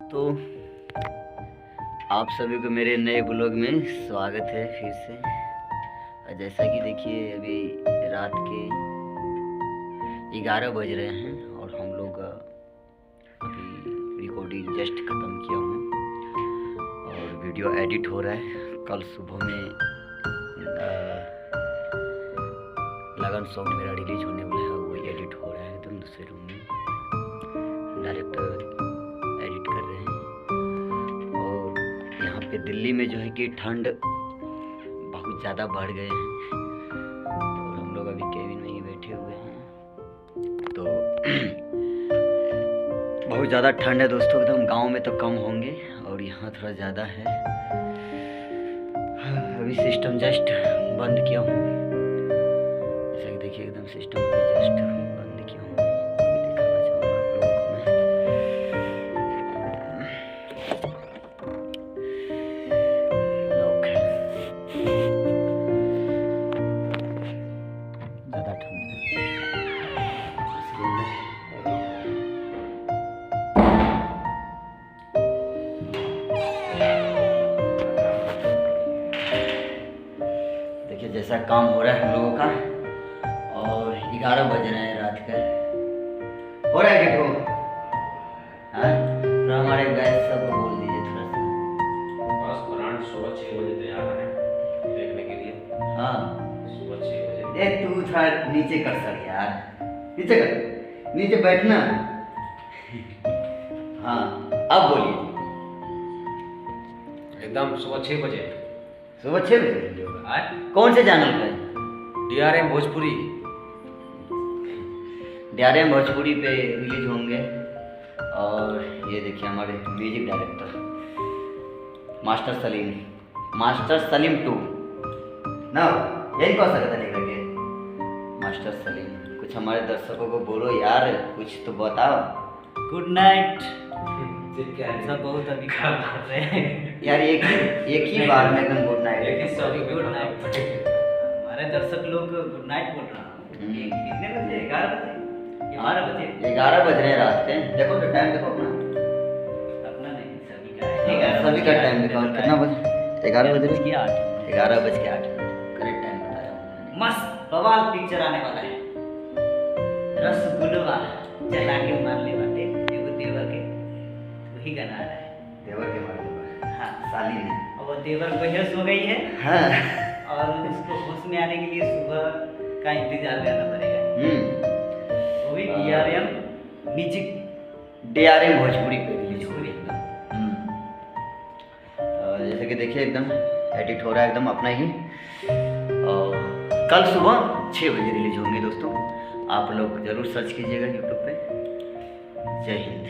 दोस्तों, आप सभी को मेरे नए ब्लॉग में स्वागत है फिर से। जैसा कि देखिए अभी रात के 11 बज रहे हैं और हम लोग अभी रिकॉर्डिंग जस्ट ख़त्म किया हूँ और वीडियो एडिट हो रहा है। कल सुबह में लगन सॉन्ग मेरा रिलीज होने वाला है, वही एडिट हो रहा है एकदम दूसरे रूम में। डायरेक्टर एडिट कर रहे हैं और यहाँ पे दिल्ली में जो है कि ठंड बहुत ज़्यादा बढ़ गए हैं और हम लोग अभी केबिन में ही बैठे हुए हैं। तो बहुत ज़्यादा ठंड है दोस्तों, एकदम। गांव में तो कम होंगे और यहाँ थोड़ा ज़्यादा है। अभी सिस्टम जस्ट बंद किया हूँ, जैसा कि देखिए एकदम सिस्टम जस्ट बंद किया हूँ। देखिए जैसा काम हो रहा है हम लोगों का और 11 बज रहे हैं रात के। हो रहा है कि तो थोड़ा हमारे गैस सबको बोल दीजिए थोड़ा सा। बस ब्रांड सुबह 6 बजे तैयार है देखने के लिए। हाँ सुबह 6 बजे। तू थोड़ा नीचे कर सर यार, नीचे कर, नीचे बैठना। हाँ अब बोलिए। एकदम सुबह 6 बजे। सुबह 6 बजे आए कौन से चैनल पे? DRM भोजपुरी। DRM भोजपुरी पे रिलीज होंगे। और ये देखिए हमारे म्यूजिक डायरेक्टर मास्टर सलीम 2 ना, यही कह सकता नहीं करके मास्टर सलीम। कुछ हमारे दर्शकों को बोलो यार, कुछ तो बताओ। Good night. सब बहुत अभी काम कर रहे हैं यार एक ही बार में एकदम गुड नाइट। एक ही सॉरी गुड नाइट। हमारे दर्शक लोग गुड नाइट बोल रहा हूँ। ये कितने बजे? 11 बजे? 12 बजे? 11 बज रहे हैं रात के। देखो तो टाइम देखो अपना नहीं, सभी का है। सभी का टाइम देखो कितना बजे? 11 बज रहे हैं। 8 11 बज के 8 करेक्ट टाइम बताया हूँ। मस्त बवाल पिक्चर आने वाला है। रसगुल्ला चला के मार ले बाटे एगो देवर के, वही गाना आ रहा है। देवर के मार देवर। हाँ, साली ने। और वो देवर बेहोश हो गई है हाँ। और उसको होश में आने के लिए सुबह का इंतजार करना पड़ेगा। वो भी DRM म्यूजिक DRM भोजपुरी पे रिलीज हो भोजपुरी। जैसे कि देखिए एकदम एडिट हो रहा है एकदम अपना ही। और कल सुबह 6 बजे रिलीज होंगे दोस्तों। आप लोग जरूर सर्च कीजिएगा यूट्यूब पे। जय हिंद।